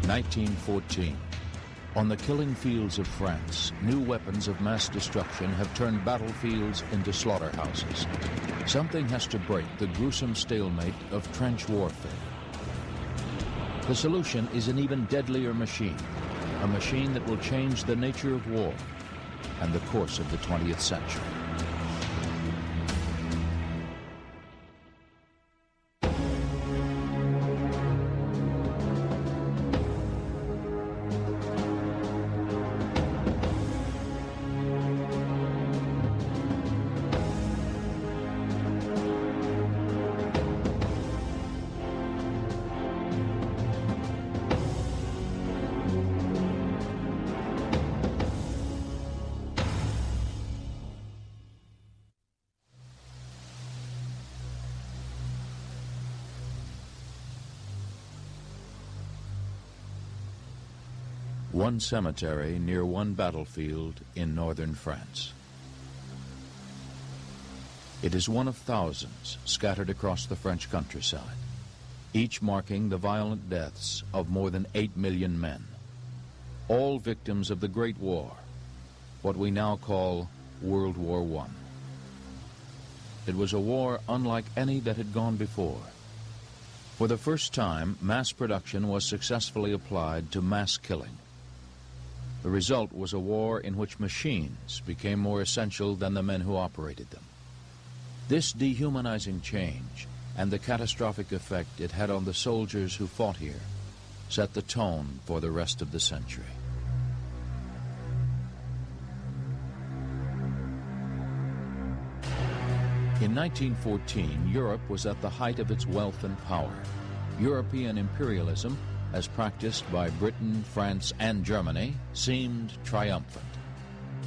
1914. On the killing fields of France, new weapons of mass destruction have turned battlefields into slaughterhouses. Something has to break the gruesome stalemate of trench warfare. The solution is an even deadlier machine, a machine that will change the nature of war and the course of the 20th century. One cemetery near one battlefield in northern France. It is one of thousands scattered across the French countryside, each marking the violent deaths of more than 8 million men, all victims of the Great War, what we now call World War I. It was a war unlike any that had gone before. For the first time, mass production was successfully applied to mass killing. The result was a war in which machines became more essential than the men who operated them. This dehumanizing change and the catastrophic effect it had on the soldiers who fought here set the tone for the rest of the century. In 1914, Europe was at the height of its wealth and power. European imperialism, as practiced by Britain, France, and Germany, seemed triumphant.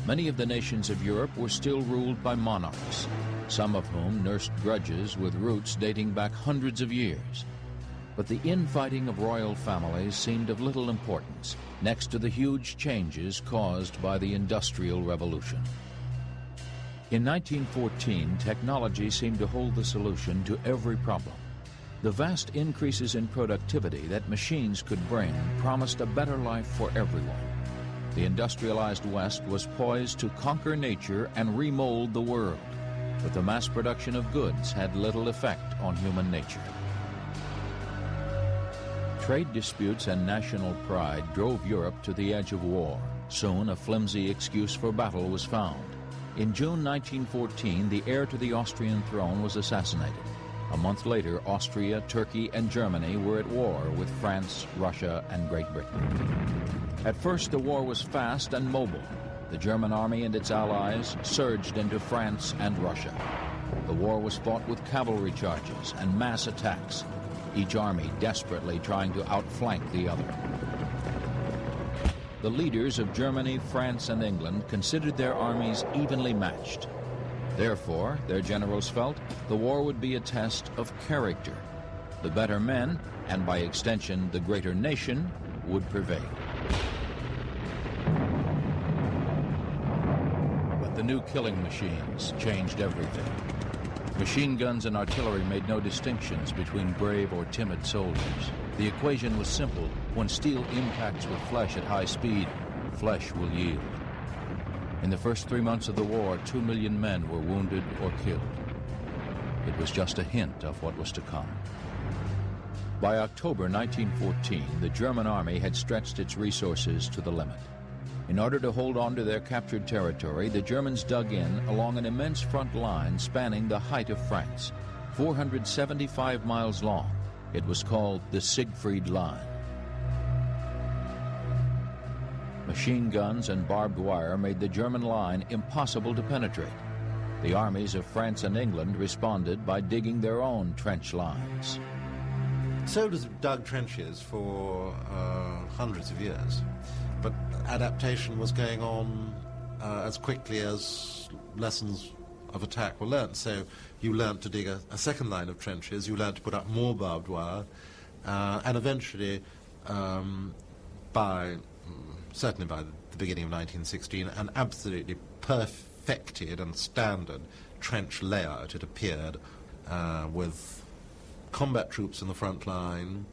Many of the nations of Europe were still ruled by monarchs, some of whom nursed grudges with roots dating back hundreds of years. But the infighting of royal families seemed of little importance next to the huge changes caused by the Industrial Revolution. In 1914, technology seemed to hold the solution to every problem. The vast increases in productivity that machines could bring promised a better life for everyone. The industrialized West was poised to conquer nature and remold the world, but the mass production of goods had little effect on human nature. Trade disputes and national pride drove Europe to the edge of war. Soon a flimsy excuse for battle was found. In June 1914, the heir to the Austrian throne was assassinated. A month later, Austria, Turkey, and Germany were at war with France, Russia, and Great Britain. At first, the war was fast and mobile. The German army and its allies surged into France and Russia. The war was fought with cavalry charges and mass attacks, each army desperately trying to outflank the other. The leaders of Germany, France, and England considered their armies evenly matched. Therefore, their generals felt the war would be a test of character. The better men, and by extension the greater nation, would prevail. But the new killing machines changed everything. Machine guns and artillery made no distinctions between brave or timid soldiers. The equation was simple. When steel impacts with flesh at high speed, flesh will yield. In the first 3 months of the war, 2 million men were wounded or killed. It was just a hint of what was to come. By October 1914, the German army had stretched its resources to the limit. In order to hold on to their captured territory, the Germans dug in along an immense front line spanning the height of France, 475 miles long. It was called the Siegfried Line. Machine guns and barbed wire made the German line impossible to penetrate. The armies of France and England responded by digging their own trench lines. Soldiers dug trenches for hundreds of years, but adaptation was going on as quickly as lessons of attack were learnt. So you learnt to dig a second line of trenches, you learnt to put up more barbed wire, and eventually, certainly by the beginning of 1916, an absolutely perfected and standard trench layout. It appeared with combat troops in the front line,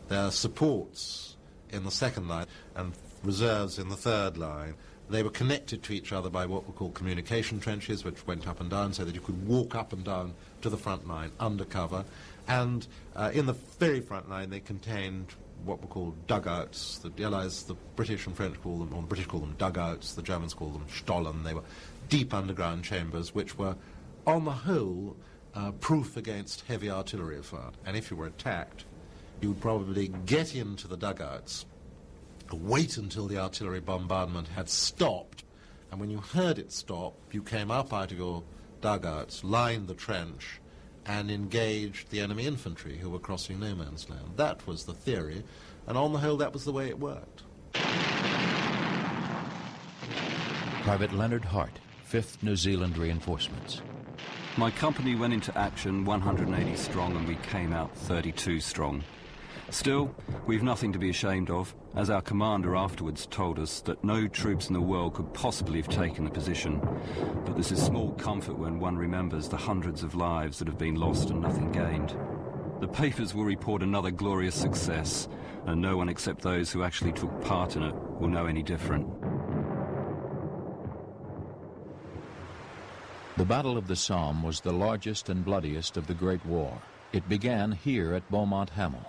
their supports in the second line and reserves in the third line. They were connected to each other by what were called communication trenches, which went up and down so that you could walk up and down to the front line under cover. And in the very front line, they contained what were called dugouts. The Allies, the British and French call them, or the British call them dugouts, the Germans call them Stollen. They were deep underground chambers which were, on the whole, proof against heavy artillery fire. And if you were attacked, you would probably get into the dugouts, wait until the artillery bombardment had stopped, and when you heard it stop, you came up out of your dugouts, lined the trench, and engaged the enemy infantry who were crossing no man's land. That was the theory, and on the whole, that was the way it worked. Private Leonard Hart, 5th New Zealand Reinforcements. My company went into action 180 strong and we came out 32 strong. Still, we've nothing to be ashamed of, as our commander afterwards told us that no troops in the world could possibly have taken the position. But this is small comfort when one remembers the hundreds of lives that have been lost and nothing gained. The papers will report another glorious success, and no one except those who actually took part in it will know any different. The Battle of the Somme was the largest and bloodiest of the Great War. It began here at Beaumont Hamel.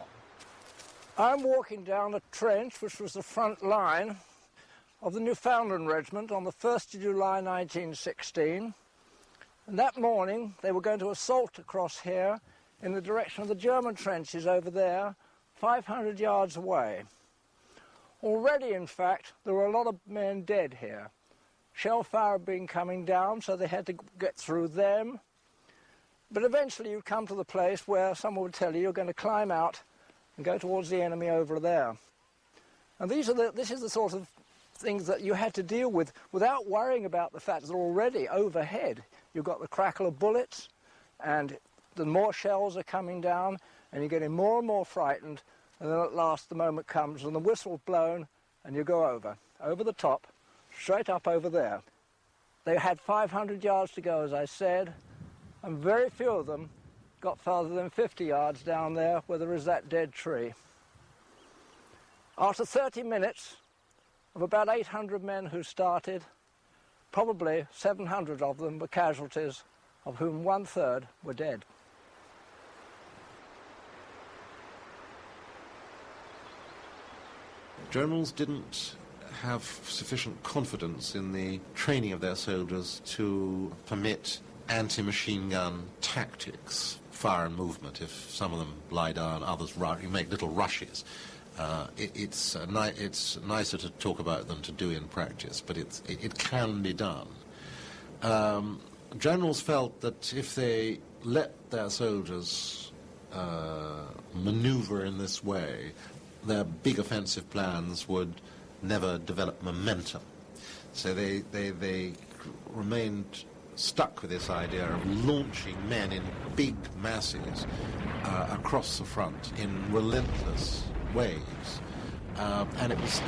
I'm walking down a trench which was the front line of the Newfoundland Regiment on the 1st of July 1916. And that morning they were going to assault across here in the direction of the German trenches over there, 500 yards away. Already, in fact, there were a lot of men dead here. Shell fire had been coming down, so they had to get through them. But eventually you'd come to the place where someone would tell you you're going to climb out and go towards the enemy over there. And this is the sort of things that you had to deal with without worrying about the fact that already overhead you've got the crackle of bullets, and the more shells are coming down, and you're getting more and more frightened, and then at last the moment comes and the whistle's blown and you go over the top, straight up over there. They had 500 yards to go, as I said, and very few of them got farther than 50 yards down there where there is that dead tree. After 30 minutes of about 800 men who started, probably 700 of them were casualties, of whom 1/3 were dead. Generals didn't have sufficient confidence in the training of their soldiers to permit anti-machine gun tactics, fire and movement. If some of them lie down, others run, you make little rushes. It's nicer to talk about than to do in practice, but it can be done. Generals felt that if they let their soldiers maneuver in this way, their big offensive plans would never develop momentum. So they remained stuck with this idea of launching men in big masses across the front in relentless waves. And it was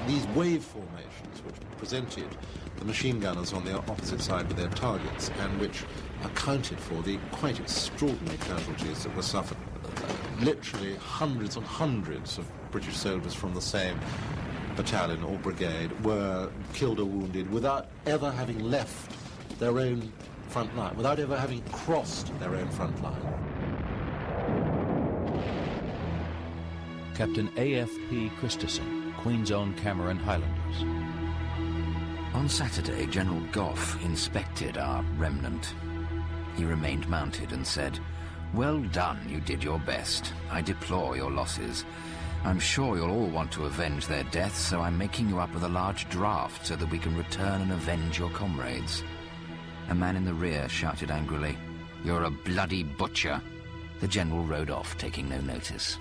these wave formations which presented the machine gunners on the opposite side with their targets, and which accounted for the quite extraordinary casualties that were suffered. Literally hundreds and hundreds of British soldiers from the same battalion or brigade were killed or wounded without ever having left their own front line, without ever having crossed their own front line. Captain A.F.P. Christison, Queen's Own Cameron Highlanders. On Saturday, General Gough inspected our remnant. He remained mounted and said, "Well done, you did your best. I deplore your losses. I'm sure you'll all want to avenge their deaths, so I'm making you up with a large draft so that we can return and avenge your comrades." A man in the rear shouted angrily, "You're a bloody butcher." The general rode off, taking no notice.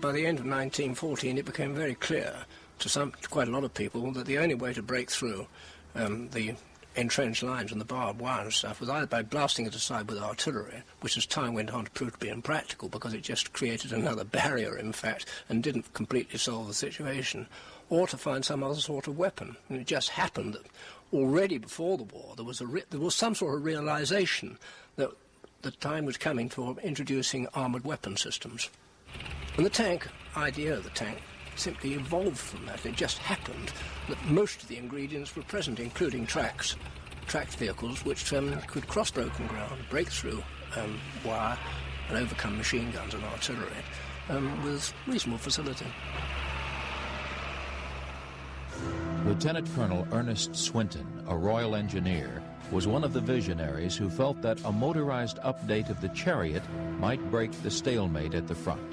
By the end of 1914, it became very clear to quite a lot of people that the only way to break through the entrenched lines and the barbed wire and stuff was either by blasting it aside with artillery, which as time went on proved to be impractical because it just created another barrier, in fact, and didn't completely solve the situation, or to find some other sort of weapon. And it just happened that already before the war there was some sort of realization that the time was coming for introducing armoured weapon systems. And the tank idea of the tank simply evolved from that. It just happened that most of the ingredients were present, including tracked vehicles which could cross broken ground, break through wire and overcome machine guns and artillery with reasonable facility. Lieutenant Colonel Ernest Swinton, a Royal Engineer, was one of the visionaries who felt that a motorized update of the Chariot might break the stalemate at the front.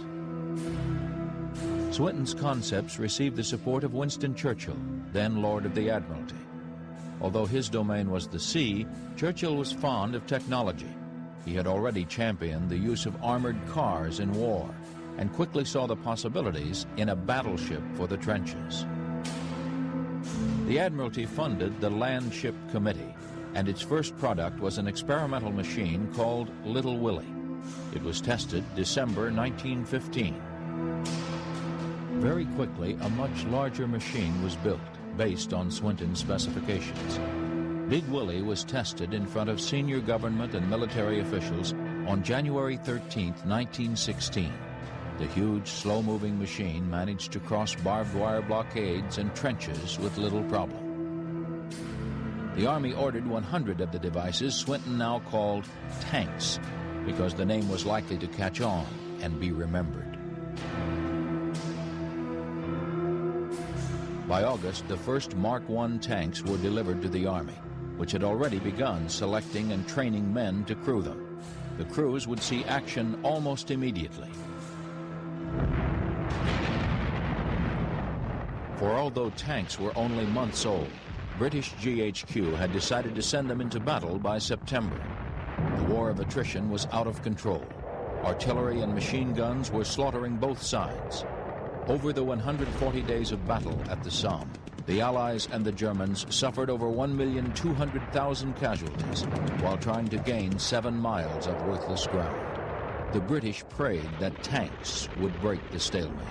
Swinton's concepts received the support of Winston Churchill, then Lord of the Admiralty. Although his domain was the sea, Churchill was fond of technology. He had already championed the use of armored cars in war and quickly saw the possibilities in a battleship for the trenches. The Admiralty funded the Land Ship Committee, and its first product was an experimental machine called Little Willie. It was tested December 1915. Very quickly, a much larger machine was built, based on Swinton's specifications. Big Willie was tested in front of senior government and military officials on January 13, 1916. The huge, slow-moving machine managed to cross barbed wire blockades and trenches with little problem. The Army ordered 100 of the devices Swinton now called tanks, because the name was likely to catch on and be remembered. By August, the first Mark I tanks were delivered to the Army, which had already begun selecting and training men to crew them. The crews would see action almost immediately. For although tanks were only months old, British GHQ had decided to send them into battle by September. The war of attrition was out of control. Artillery and machine guns were slaughtering both sides. Over the 140 days of battle at the Somme, the Allies and the Germans suffered over 1,200,000 casualties while trying to gain 7 miles of worthless ground. The British prayed that tanks would break the stalemate.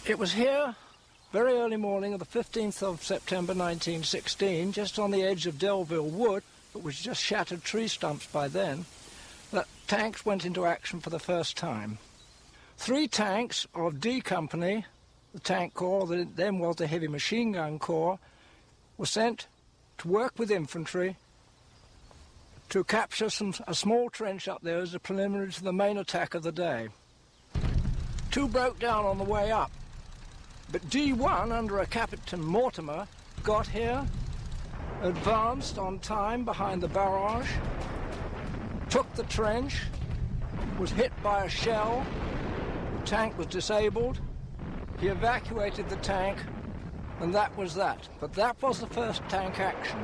It was here, very early morning of the 15th of September 1916, just on the edge of Delville Wood, but was just shattered tree stumps by then, that tanks went into action for the first time. 3 tanks of D Company, the tank corps that then was the heavy machine gun corps, were sent to work with infantry to capture a small trench up there as a preliminary to the main attack of the day. 2 broke down on the way up. But D1, under a Captain Mortimer, got here, advanced on time behind the barrage, took the trench, was hit by a shell, the tank was disabled, he evacuated the tank, and that was that. But that was the first tank action.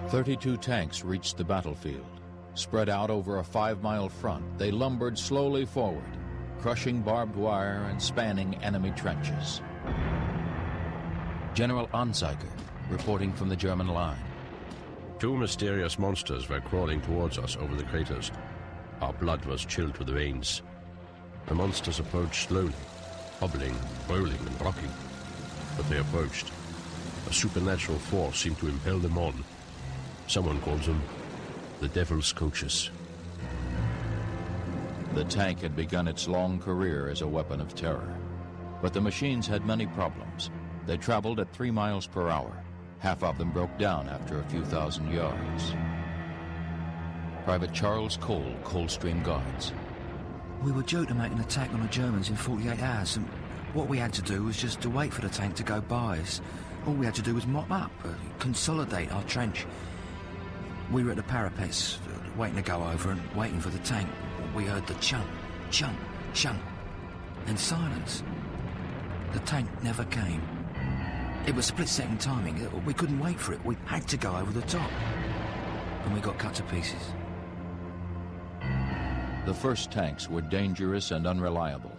32 tanks reached the battlefield. Spread out over a 5-mile front, they lumbered slowly forward, crushing barbed wire and spanning enemy trenches. General Anzeiger, reporting from the German line. 2 mysterious monsters were crawling towards us over the craters. Our blood was chilled to the veins. The monsters approached slowly, hobbling, rolling and rocking. But they approached. A supernatural force seemed to impel them on. Someone calls them the Devil's Coaches. The tank had begun its long career as a weapon of terror. But the machines had many problems. They traveled at 3 miles per hour. Half of them broke down after a few thousand yards. Private Charles Cole, Coldstream Guards. We were due to make an attack on the Germans in 48 hours, and what we had to do was just to wait for the tank to go by us. All we had to do was mop up, consolidate our trench. We were at the parapets, waiting to go over and waiting for the tank. We heard the chunk, chunk, chunk, then silence. The tank never came. It was split-second timing. We couldn't wait for it. We had to go over the top. And we got cut to pieces. The first tanks were dangerous and unreliable,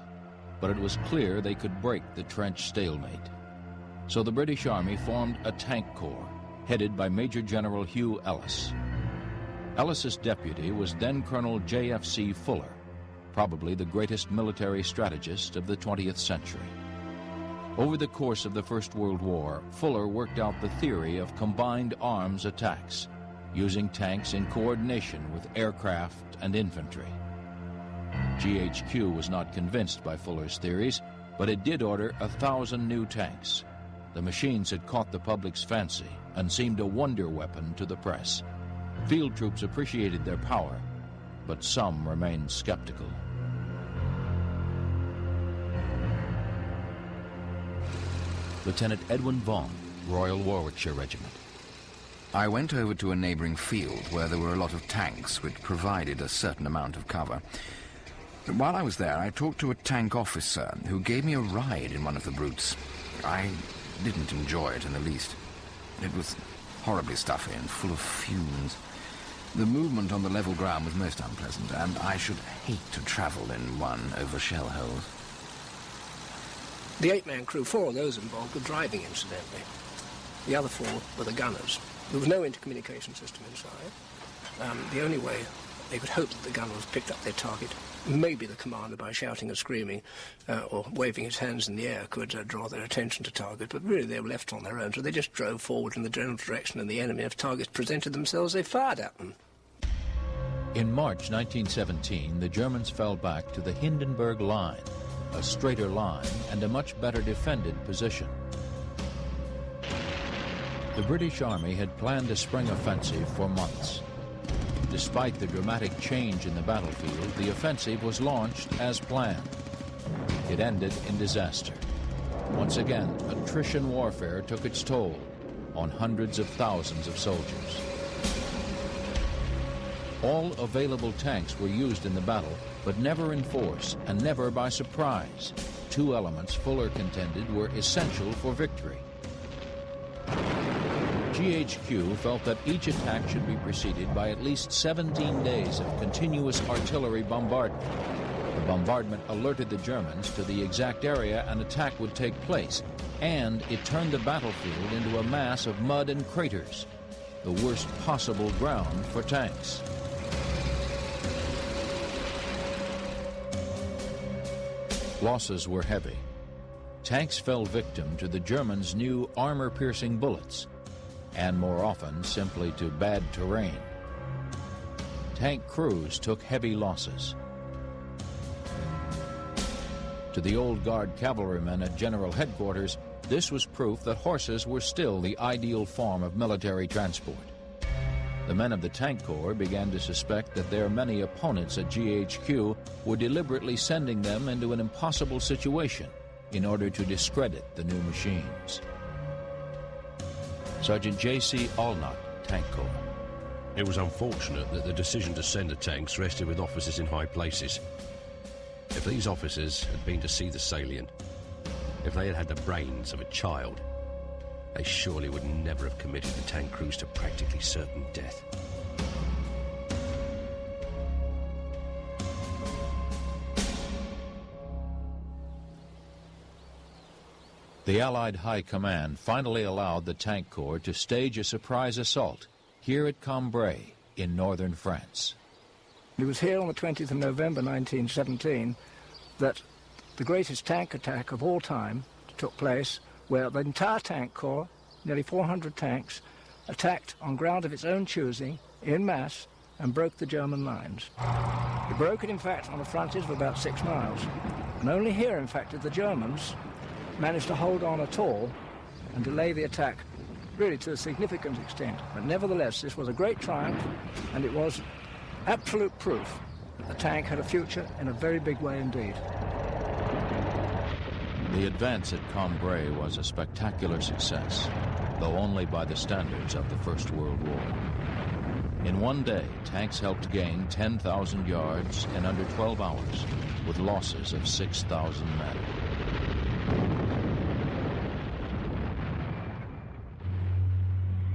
but it was clear they could break the trench stalemate. So the British Army formed a tank corps, headed by Major General Hugh Ellis. Ellis's deputy was then Colonel J.F.C. Fuller, probably the greatest military strategist of the 20th century. Over the course of the First World War, Fuller worked out the theory of combined arms attacks, using tanks in coordination with aircraft and infantry. GHQ was not convinced by Fuller's theories, but it did order 1,000 new tanks. The machines had caught the public's fancy and seemed a wonder weapon to the press. Field troops appreciated their power, but some remained skeptical. Lieutenant Edwin Vaughan, Royal Warwickshire Regiment. I went over to a neighbouring field where there were a lot of tanks which provided a certain amount of cover. While I was there, I talked to a tank officer who gave me a ride in one of the brutes. I didn't enjoy it in the least. It was horribly stuffy and full of fumes. The movement on the level ground was most unpleasant, and I should hate to travel in one over shell holes. The 8-man crew, 4 of those involved were driving, incidentally. The other 4 were the gunners. There was no intercommunication system inside. The only way they could hope that the gunners picked up their target, maybe the commander by shouting and screaming or waving his hands in the air could draw their attention to target, but really they were left on their own, so they just drove forward in the general direction of the enemy. If targets presented themselves, they fired at them. In March 1917, the Germans fell back to the Hindenburg Line, a straighter line and a much better defended position. The British Army had planned a spring offensive for months. Despite the dramatic change in the battlefield, the offensive was launched as planned. It ended in disaster. Once again, attrition warfare took its toll on hundreds of thousands of soldiers. All available tanks were used in the battle, but never in force and never by surprise. 2 elements Fuller contended were essential for victory. GHQ felt that each attack should be preceded by at least 17 days of continuous artillery bombardment. The bombardment alerted the Germans to the exact area an attack would take place, and it turned the battlefield into a mass of mud and craters, the worst possible ground for tanks. Losses were heavy. Tanks fell victim to the Germans' new armor-piercing bullets, and more often simply to bad terrain. Tank crews took heavy losses. To the old Guard cavalrymen at General Headquarters, this was proof that horses were still the ideal form of military transport. The men of the Tank Corps began to suspect that their many opponents at GHQ were deliberately sending them into an impossible situation in order to discredit the new machines. Sergeant J.C. Allnut, Tank Corps. It was unfortunate that the decision to send the tanks rested with officers in high places. If these officers had been to see the salient, if they had had the brains of a child, they surely would never have committed the tank crews to practically certain death. The Allied High Command finally allowed the Tank Corps to stage a surprise assault here at Cambrai in northern France. It was here on the 20th of November 1917 that the greatest tank attack of all time took place, where the entire Tank Corps, nearly 400 tanks, attacked on ground of its own choosing, in mass, and broke the German lines. It broke it, in fact, on a frontage of about 6 miles. And only here, in fact, did the Germans managed to hold on at all and delay the attack really to a significant extent. But nevertheless, this was a great triumph, and it was absolute proof that the tank had a future in a very big way indeed. The advance at Cambrai was a spectacular success, though only by the standards of the First World War. In one day, tanks helped gain 10,000 yards in under 12 hours, with losses of 6,000 men.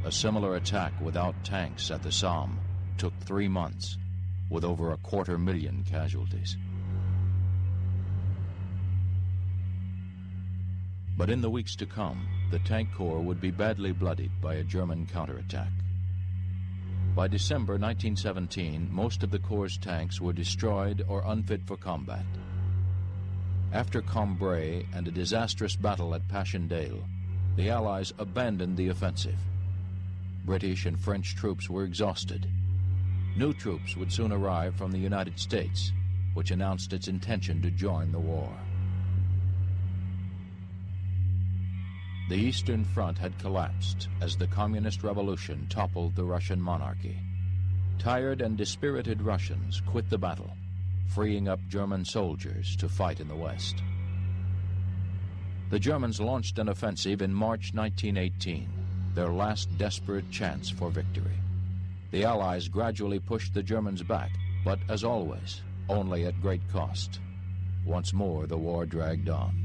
A similar attack without tanks at the Somme took 3 months, with over 250,000 casualties. But in the weeks to come, the Tank Corps would be badly bloodied by a German counterattack. By December 1917, most of the Corps' tanks were destroyed or unfit for combat. After Cambrai and a disastrous battle at Passchendaele, the Allies abandoned the offensive. British and French troops were exhausted. New troops would soon arrive from the United States, which announced its intention to join the war. The Eastern Front had collapsed as the Communist Revolution toppled the Russian monarchy. Tired and dispirited Russians quit the battle, freeing up German soldiers to fight in the West. The Germans launched an offensive in March 1918, their last desperate chance for victory. The Allies gradually pushed the Germans back, but as always, only at great cost. Once more, the war dragged on.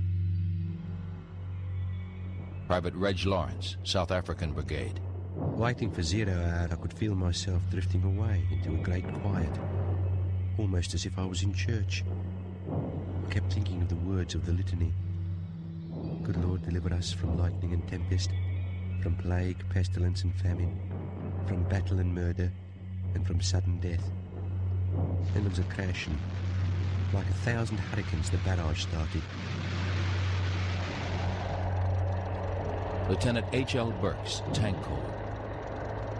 Private Reg Lawrence, South African Brigade. Waiting for 0 hour, I could feel myself drifting away into a great quiet, almost as if I was in church. I kept thinking of the words of the litany. Good Lord, deliver us from lightning and tempest, from plague, pestilence and famine, from battle and murder, and from sudden death. Then there was a crash, and like 1,000 hurricanes the barrage started. Lieutenant H.L. Burks, Tank Corps.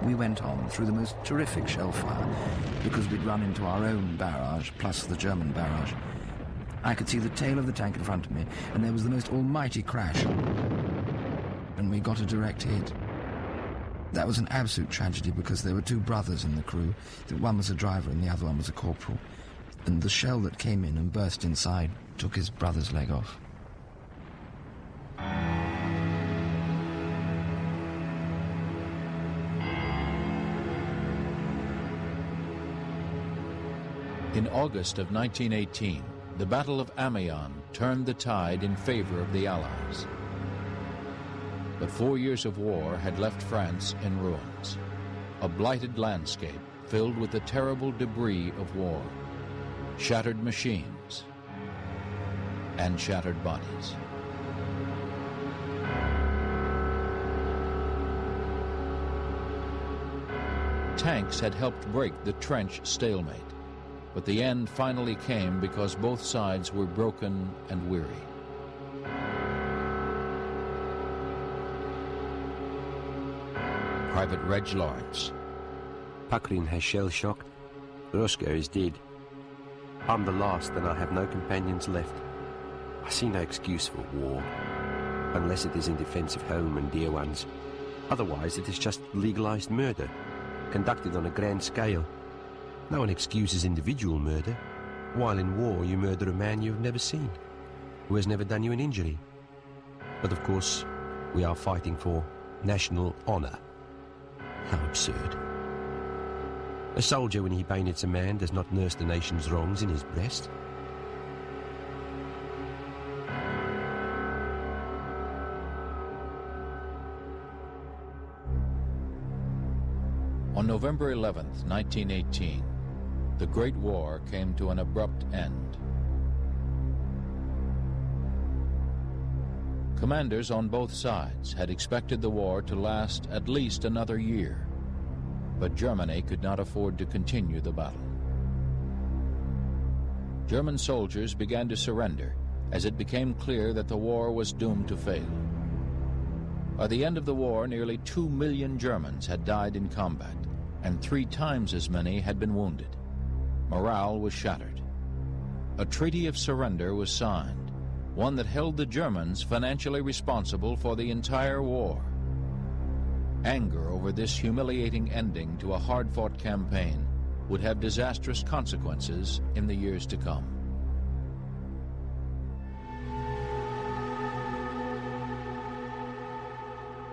We went on through the most terrific shell fire because we'd run into our own barrage plus the German barrage. I could see the tail of the tank in front of me, and there was the most almighty crash. And we got a direct hit. That was an absolute tragedy because there were two brothers in the crew. One was a driver and the other one was a corporal. And the shell that came in and burst inside took his brother's leg off. In August of 1918, the Battle of Amiens turned the tide in favor of the Allies. But 4 years of war had left France in ruins, a blighted landscape filled with the terrible debris of war, shattered machines, and shattered bodies. Tanks had helped break the trench stalemate, but the end finally came because both sides were broken and weary. Private Reg Lawrence. Puckrin has shell-shocked. Roscoe is dead. I'm the last and I have no companions left. I see no excuse for war, unless it is in defense of home and dear ones. Otherwise it is just legalized murder, conducted on a grand scale. No one excuses individual murder, while in war you murder a man you have never seen, who has never done you an injury. But of course, we are fighting for national honor. How absurd. A soldier, when he bayonets a man, does not nurse the nation's wrongs in his breast. On November 11th, 1918, the Great War came to an abrupt end. Commanders on both sides had expected the war to last at least another year, but Germany could not afford to continue the battle. German soldiers began to surrender as it became clear that the war was doomed to fail. By the end of the war, nearly 2 million Germans had died in combat, and 3 times as many had been wounded. Morale was shattered. A treaty of surrender was signed, one that held the Germans financially responsible for the entire war. Anger over this humiliating ending to a hard-fought campaign would have disastrous consequences in the years to come.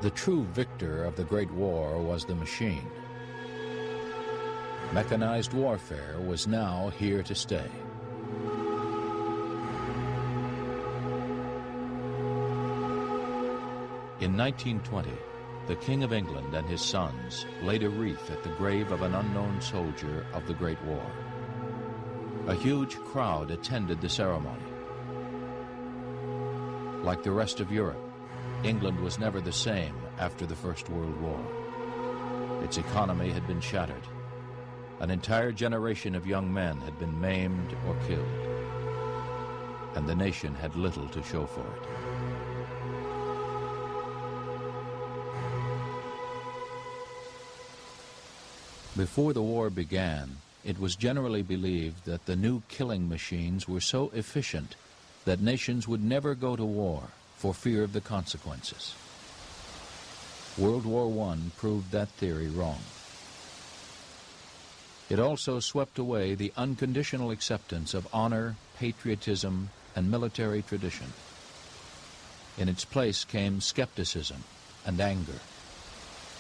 The true victor of the Great War was the machine. Mechanized warfare was now here to stay. In 1920, the King of England and his sons laid a wreath at the grave of an unknown soldier of the Great War. A huge crowd attended the ceremony. Like the rest of Europe, England was never the same after the First World War. Its economy had been shattered. An entire generation of young men had been maimed or killed. and the nation had little to show for it. Before the war began, it was generally believed that the new killing machines were so efficient that nations would never go to war for fear of the consequences. World War I proved that theory wrong. It also swept away the unconditional acceptance of honor, patriotism, and military tradition. In its place came skepticism and anger,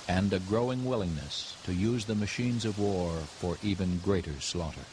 and a growing willingness to use the machines of war for even greater slaughter.